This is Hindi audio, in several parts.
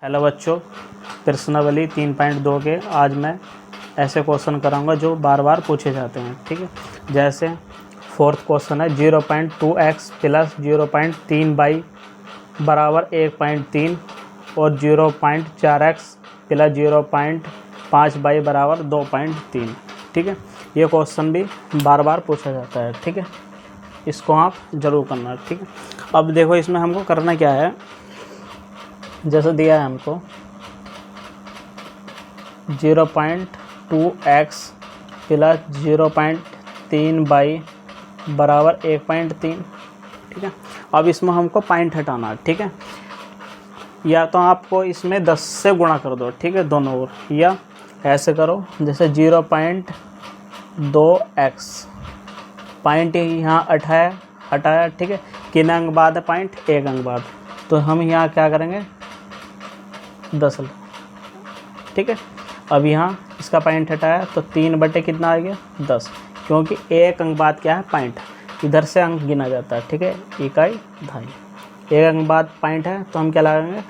हेलो बच्चों, प्रश्नावली 3.2 के आज मैं ऐसे क्वेश्चन कराऊंगा जो बार बार पूछे जाते हैं। ठीक है, जैसे फोर्थ क्वेश्चन है 0.2x प्लस 0.3y बराबर 1.3 और 0.4x प्लस 0.5y बराबर 2.3। ठीक है, ये क्वेश्चन भी बार बार पूछा जाता है। ठीक है, इसको आप ज़रूर करना। ठीक है, अब देखो इसमें हमको करना क्या है। जैसे दिया है हमको 0.2x प्लस 0.3y बराबर 1.3। ठीक है, अब इसमें हमको पॉइंट हटाना है। ठीक है, या तो आपको इसमें 10 से गुणा कर दो। ठीक है, दोनों ओर, या ऐसे करो जैसे 0.2x पॉइंट यहाँ हटाया। ठीक है, किन अंक बाद है पॉइंट? एक अंक बाद, तो हम यहाँ क्या करेंगे 10। ठीक है, अब यहाँ इसका पॉइंट हटाया तो 3 बटे कितना आ गया 10, क्योंकि एक अंक बाद क्या है पॉइंट, इधर से अंक गिना जाता है। ठीक है, इकाई दहाई, एक अंक बाद पॉइंट है तो हम क्या लगाएंगे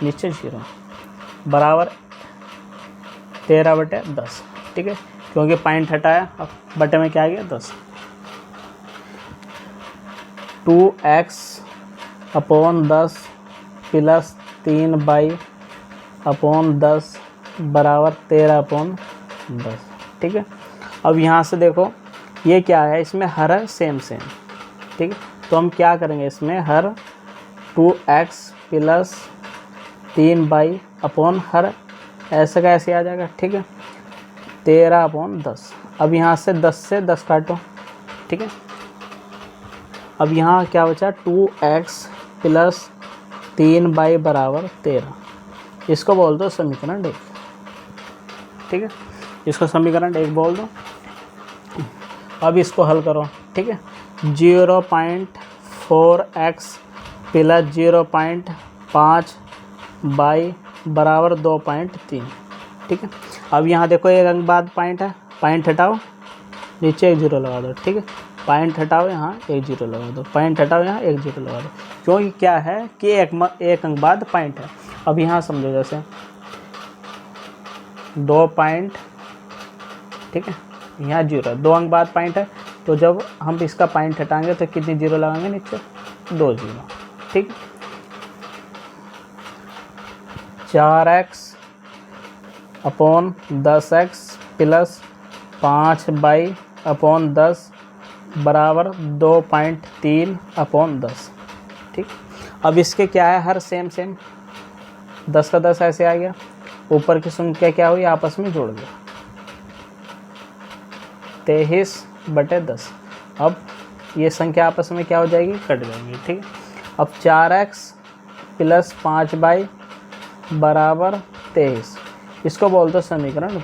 नीचे 0 बराबर 13 बटे 10। ठीक है, क्योंकि पॉइंट हटाया, अब बटे में क्या आ गया 10। 2x upon 10 plus 3y upon 10 बराबर 13 अपॉन 10। ठीक है, अब यहाँ से देखो ये क्या है, इसमें हर है सेम। ठीक है, तो हम क्या करेंगे इसमें हर 2x plus 3y upon her ऐसे का ऐसे आ जाएगा। ठीक है, 13 अपॉन 10। अब यहाँ से 10 काटो। ठीक है, अब यहाँ क्या बचा 2x प्लस 3y बराबर 13। इसको बोल दो समीकरण 1। ठीक है, इसको समीकरण 1 बोल दो। अब इसको हल करो। ठीक है, 0.4x प्लस 0.5y बराबर 2.3। ठीक है, अब यहाँ देखो एक अंक बाद पॉइंट है, पॉइंट हटाओ नीचे एक 0 लगा दो। ठीक है, पॉइंट हटाओ यहाँ एक 0 लगा दो, पॉइंट हटाओ यहाँ एक 0 लगा दो, क्योंकि क्या है कि एक अंक बाद पॉइंट है। अब यहाँ समझो जैसे 2 पॉइंट, ठीक है, यहाँ 0, 2 अंक बाद पॉइंट है, तो जब हम इसका पॉइंट हटाएंगे तो कितनी 0 लगाएंगे नीचे 2 0। ठीक, 4x upon 10x plus 5y upon 10 बराबर 2.3 अपॉन 10। ठीक, अब इसके क्या है हर सेम 10 का 10 ऐसे आ गया, ऊपर की संख्या क्या हुई आपस में जोड़ गया 23 बटे 10। अब ये संख्या आपस में क्या हो जाएगी कट जाएंगी। ठीक है, अब 4x प्लस 5y बराबर 23, इसको बोल दो समीकरण 2।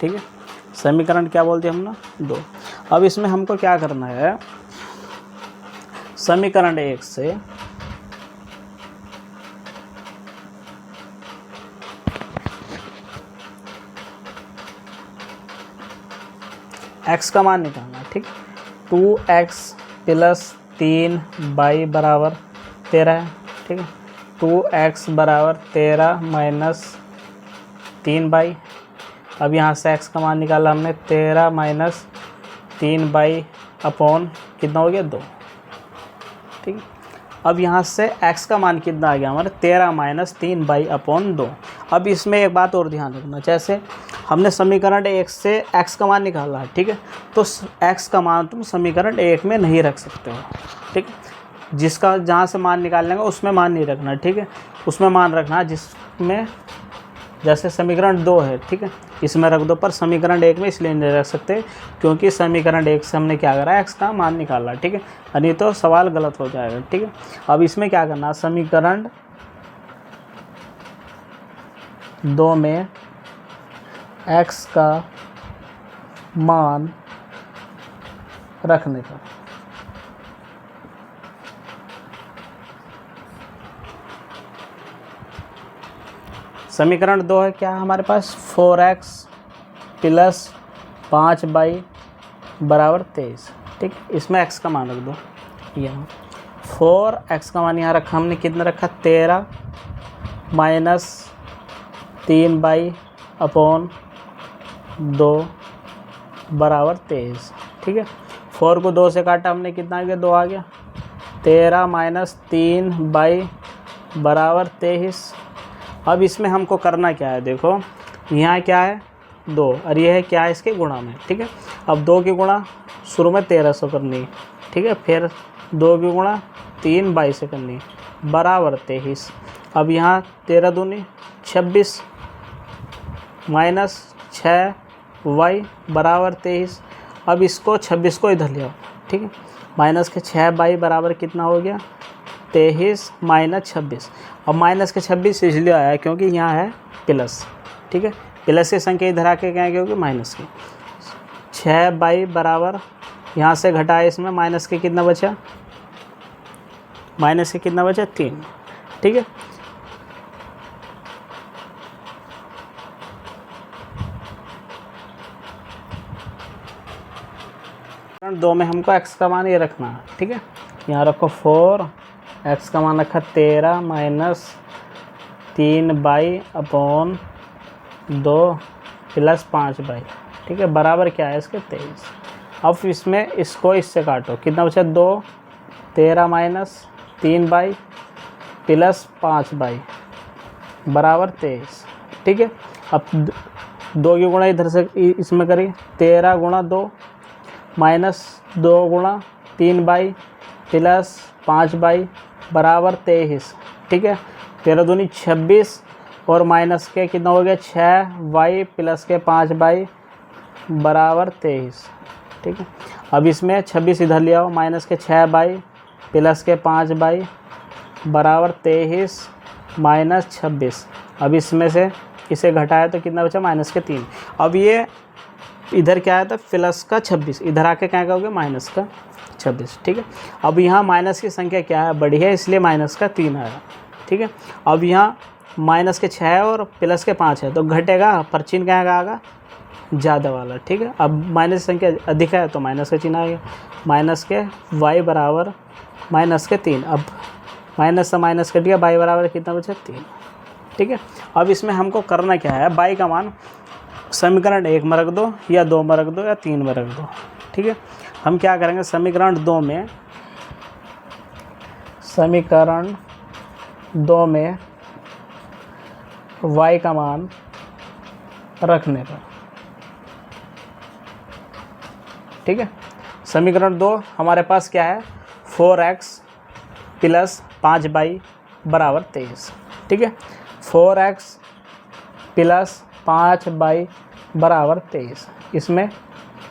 ठीक है, समीकरण क्या बोलते हैं हम ना 2। अब इसमें हमको क्या करना है, समीकरण 1 से x का मान निकालना। ठीक, 2x प्लस 3y बराबर 13 है। ठीक है, 2x बराबर 13 माइनस 3y। अब यहाँ से x का मान निकाला हमने 13 माइनस 3y अपॉन कितना हो गया 2। ठीक है, अब यहाँ से x का मान कितना आ गया हमारे 13 माइनस 3y अपॉन 2। अब इसमें एक बात और ध्यान रखना, जैसे हमने समीकरण 1 से x का मान निकाला है। ठीक है, तो x का मान तुम समीकरण 1 में नहीं रख सकते हो। ठीक है, जिसका जहाँ से मान निकालने का उसमें मान नहीं रखना। ठीक है, उसमें मान रखना जिसमें, जैसे समीकरण 2 है। ठीक है, इसमें रख दो, पर समीकरण 1 में इसलिए नहीं रख सकते क्योंकि समीकरण 1 से हमने क्या करा x का मान निकाला। ठीक है, नहीं तो सवाल गलत हो जाएगा। ठीक है, अब इसमें क्या करना, समीकरण 2 में x का मान रखने का। समीकरण 2 है क्या हमारे पास 4x प्लस 5y बराबर 23। ठीक, इसमें x का मान रख दो, यहाँ 4x का मान यहाँ रखा हमने, कितना रखा 13 माइनस 3/2 बराबर 23। ठीक है, 4 को 2 से काटा हमने, कितना आ गया 2 आ गया। 13 माइनस 3 बराबर 23। अब इसमें हमको करना क्या है, देखो यहाँ क्या है 2 और ये है क्या है इसके गुणा में। ठीक है, अब 2 की गुणा शुरू में 1300 करनी है। ठीक है, फिर 2 की गुणा 3/22 से करनी है बराबर 23। अब यहाँ 13 दूनी 26 माइनस 6y बराबर 23। अब इसको 26 को इधर ले आओ। ठीक है, माइनस के 6y बराबर कितना हो गया 23 माइनस 26। अब माइनस के 26 इसलिए आया क्योंकि यहाँ है प्लस। ठीक है, प्लस की संख्या इधर आके क्या होगी माइनस की। 6y बराबर यहाँ से घटाए इसमें माइनस के कितना बचा, माइनस के कितना बचा 3। ठीक है, दो में हमको x का मान ये रखना है। ठीक है, यहाँ रखो 4, x का मान रखा 13 माइनस 3/2 प्लस 5/। ठीक है, बराबर क्या है इसके 23। अब इसमें इसको इससे काटो, कितना बचा 2, 13 माइनस 3/2 प्लस 5/, बराबर 23। ठीक है, अब 2 की गुणा इधर से इसमें करिए, 13 गुणा 2 माइनस 2 गुणा 3/2 प्लस 5/, बराबर 23। ठीक है, 13 दूनी 26 और माइनस के कितना हो गया 6y प्लस के 5/, बराबर 23। ठीक है, अब इसमें 26 इधर ले आओ, माइनस के 6y प्लस के 5/, बराबर 23 माइनस 26। अब इसमें से इसे घटाया तो कितना बचा माइनस के 3। अब ये इधर क्या आया था प्लस का 26, इधर आके क्या कहोगे माइनस का 26। ठीक है, अब यहाँ माइनस की संख्या क्या है बड़ी है, इसलिए माइनस का 3 आया। ठीक है, अब यहाँ माइनस के 6 और प्लस के 5 है तो घटेगा, पर चिन्ह क्या आएगा ज़्यादा वाला। ठीक है, अब माइनस संख्या अधिक है तो माइनस का चिन्ह आएगा, माइनस के y बराबर माइनस के 3। अब माइनस से माइनस कट गया, y बराबर कितना बचा 3। ठीक है, अब इसमें हमको करना क्या है, y का मान समीकरण 1 में रख दो या 2 में रख दो या 3 में रख दो। ठीक है, हम क्या करेंगे समीकरण 2 में y का मान रखने पर। ठीक है, समीकरण 2 हमारे पास क्या है 4x प्लस 5y बराबर 23। ठीक है, 4x प्लस 5y बराबर 23। इसमें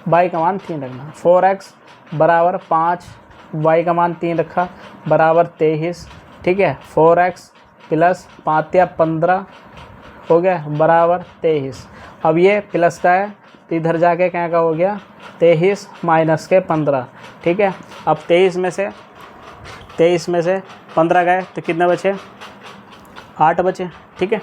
y का मान 3 रखना, 4x बराबर 5, y का मान 3 रखा बराबर 23। ठीक है, 4x प्लस 5 या 15 हो गया बराबर 23। अब ये प्लस का है तो इधर जाके क्या का हो गया 23 माइनस के 15। ठीक है, अब 23 में से 15 गए तो कितने बचे 8 बचे। ठीक है,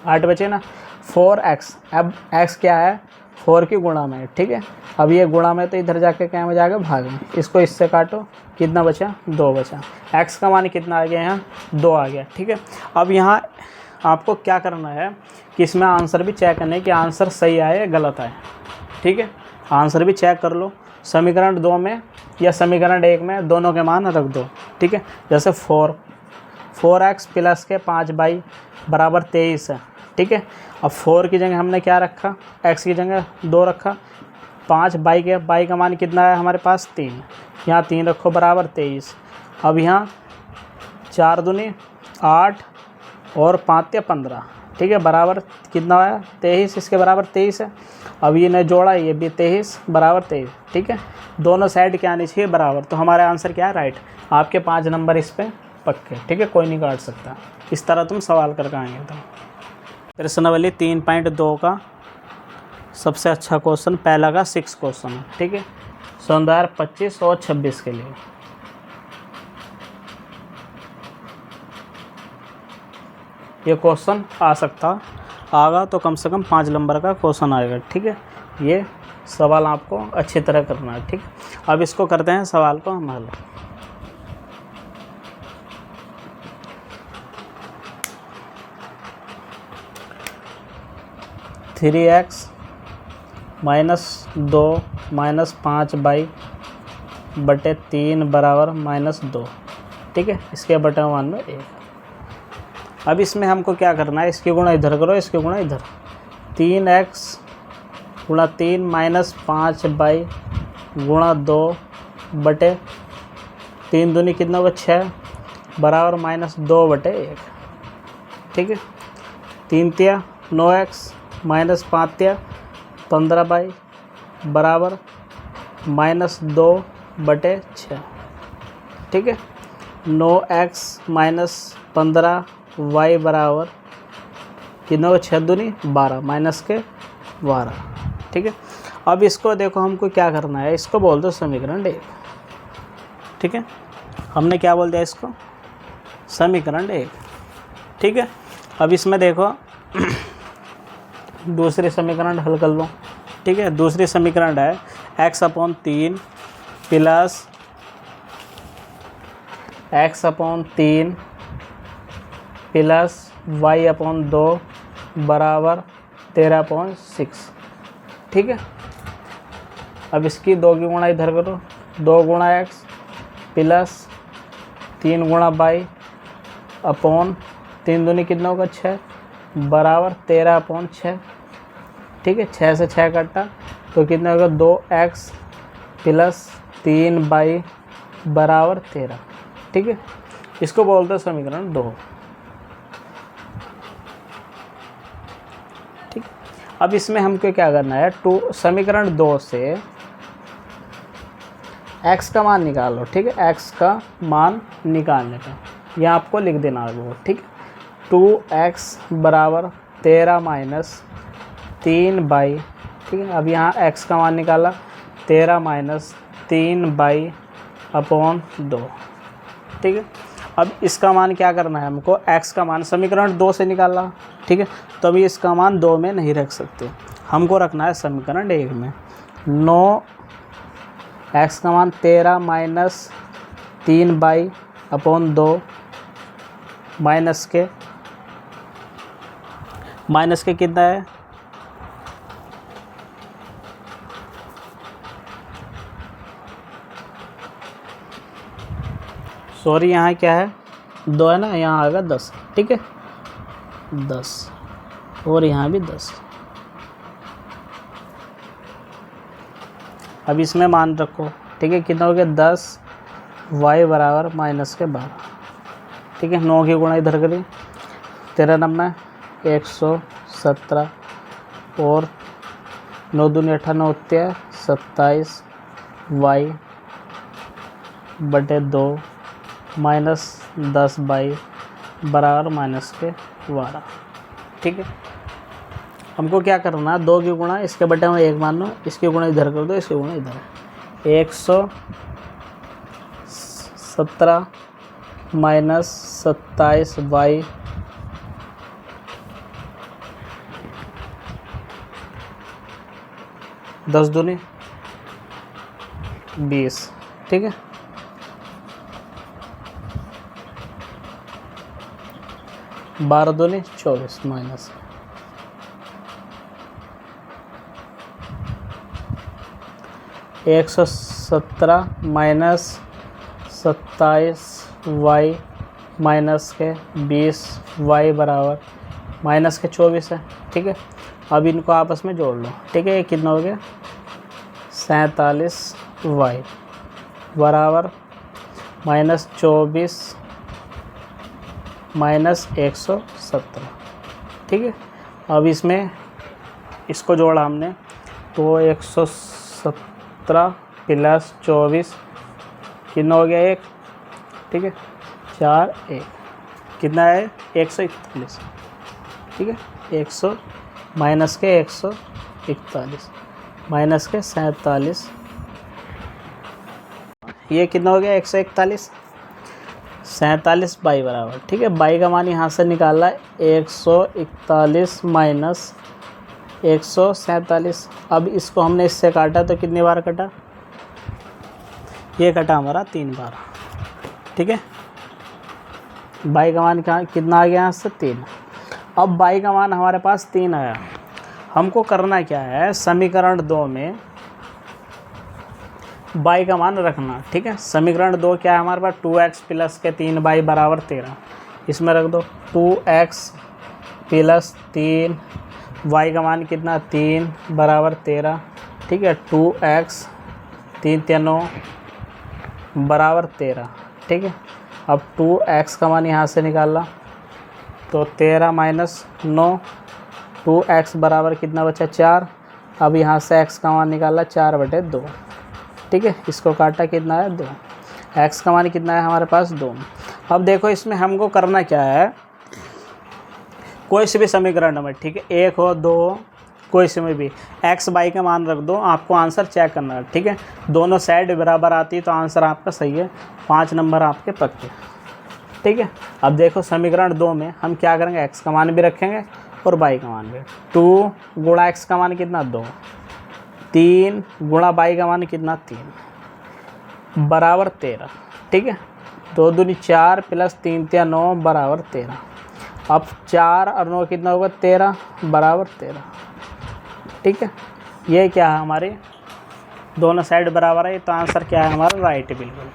8 बचे ना। 4x, अब x क्या है 4 की गुणा में। ठीक है, अब ये गुणा में तो इधर जाके क्या में जाएगा भाग में, इसको इससे काटो, कितना बचा 2 बचा। x का मान कितना आ गया यहाँ 2 आ गया। ठीक है, अब यहाँ आपको क्या करना है कि इसमें आंसर भी चेक करना है कि आंसर सही आए या गलत आए। ठीक है, आंसर भी चेक कर लो, समीकरण 2 में या समीकरण 1 में दोनों के मान रख दो। ठीक है, जैसे 4x प्लस के 5y बराबर 23 है। ठीक है, अब 4 की जगह हमने क्या रखा, x की जगह 2 रखा, 5y का मान कितना है हमारे पास 3, यहाँ 3 रखो बराबर 23। अब यहाँ 4 दूनी 8 और 5 या 15। ठीक है, बराबर कितना आया 23, इसके बराबर 23 है। अब ये ने जोड़ा, ये भी 23 बराबर 23। ठीक है, दोनों साइड क्या आनी चाहिए बराबर, तो हमारा आंसर क्या है राइट। आपके 5 नंबर इस पे पक्के। ठीक है, कोई नहीं काट सकता। इस तरह तुम सवाल करके आएंगे। तो प्रश्नावली 3.2 का सबसे अच्छा क्वेश्चन पहला का 6 क्वेश्चन है। ठीक है, 2025 और 26 के लिए। ये क्वेश्चन आ सकता आगा तो कम से कम 5 नंबर का क्वेश्चन आएगा। ठीक है, ये सवाल आपको अच्छी तरह करना है। ठीक, अब इसको करते हैं सवाल को हम हल। 3x -2 -5y बटे 3 बराबर -2, ठीक है। इसके बटे मान में 1। अब इसमें हमको क्या करना है, इसकी गुणा इधर करो, इसकी गुणा इधर। 3x गुणा 3 -5y गुणा 2 बटे 3 दूनी कितना होगा 6 बराबर -2 बटे 1, ठीक है। 3 तिया 9x -5 तिया 15y बराबर -2 बटे 6, ठीक है। 9x -15y बराबर कितना होगा 6 दूनी 12 माइनस के 12, ठीक है। अब इसको देखो हमको क्या करना है, इसको बोल दो समीकरण 1, ठीक है। हमने क्या बोल दिया इसको, समीकरण 1, ठीक है। अब इसमें देखो दूसरी समीकरण हल कर लो, ठीक है। दूसरी समीकरण है x/3 plus x/3 plus y/2 बराबर 13/6, ठीक है। अब इसकी 2 की गुणा इधर करो, 2 गुणा x प्लस 3 गुणा y अपॉन 3 दूनी कितना होगा 6 बराबर 13/6, ठीक है। 6 से 6 कटा तो कितना होगा 2x प्लस 3y बराबर 13, ठीक है। इसको बोलते हैं समीकरण 2, ठीक। अब इसमें हमको क्या करना है, समीकरण 2 से x का मान निकालो, ठीक है। x का मान निकालने का यहाँ आपको लिख देना है, ठीक है। 2x बराबर 13 - 3y, ठीक है। अब यहाँ x का मान निकाला 13 - 3y अपॉन 2, ठीक है। अब इसका मान क्या करना है हमको, x का मान समीकरण 2 से निकाला, ठीक है। तो अभी इसका मान 2 में नहीं रख सकते, हमको रखना है समीकरण 1 में। 9 x का मान 13 - 3y अपॉन 2 माइनस के कितना है, सॉरी यहाँ क्या है 2 है ना, यहाँ आएगा 10, ठीक है 10 और यहाँ भी 10। अब इसमें मान रखो, ठीक है। कितना हो गया 10 y बराबर -12, ठीक है। 9 की गुणा इधर करी 13 9 117 और 9 दूनी 18 27 y बटे 2 -10 y बराबर -12, ठीक है। हमको क्या करना है, 2 की गुणा इसके बटे में 1 मान लो, इसकी गुणा इधर कर दो, इसकी गुणा इधर, 117 -27 y 10 दूनी 20, ठीक है। 12 दूनी 24 माइनस 117 -27 y माइनस के 20 y बराबर -24 है, ठीक है। अब इनको आपस में जोड़ लो, ठीक है। ये कितना हो गया 47 y बराबर -24 -117, ठीक है। अब इसमें इसको जोड़ा हमने तो 117 प्लस 24 कितना हो गया 1, ठीक है 4 1 कितना है 141, ठीक है। 100 माइनस के 141 माइनस के 47, ये कितना हो गया 141 47 बाई बराबर, ठीक है। बाई का मान यहाँ से निकाला है 141 माइनस 147। अब इसको हमने इससे काटा तो कितनी बार कटा, ये कटा हमारा 3 बार, ठीक है। बाई का मान कितना आ गया यहाँ से 3। अब बाई का मान हमारे पास 3 आया। हमको करना क्या है, समीकरण 2 में y का मान रखना। ठीक है, समीकरण 2 क्या है हमारे पास, 2x प्लस के 3y बराबर 13। इसमें रख दो 2x प्लस 3y का मान कितना, 3 बराबर 13। ठीक है, 2x 3 3 9 बराबर 13। ठीक है, अब 2x का मान यहाँ से निकाला तो 13 माइनस 9, 2x बराबर कितना बचा, 4। अब यहाँ से x का मान निकाला 4/2। ठीक है, इसको काटा कितना है, 2। x का मान कितना है हमारे पास, 2। अब देखो इसमें हमको करना क्या है, कोई से भी समीकरण में, ठीक है, 1 हो 2 हो, कोई से में भी x y का मान रख दो, आपको आंसर चेक करना है। ठीक है, दोनों साइड बराबर आती है तो आंसर आपका सही है, 5 नंबर आपके पक्के। ठीक है, अब देखो समीकरण 2 में हम क्या करेंगे, x का मान भी रखेंगे और y का मान भी। 2 गुणा x का मान कितना, 2। 3 गुणा y का मान कितना, 3 बराबर 13। ठीक है, 2 दूनी 4 प्लस 3 3 9 बराबर 13। अब 4 और 9 कितना होगा, 13 बराबर 13। ठीक है, ये क्या है हमारे दोनों साइड बराबर है, तो आंसर क्या है हमारा, राइट बिल्कुल।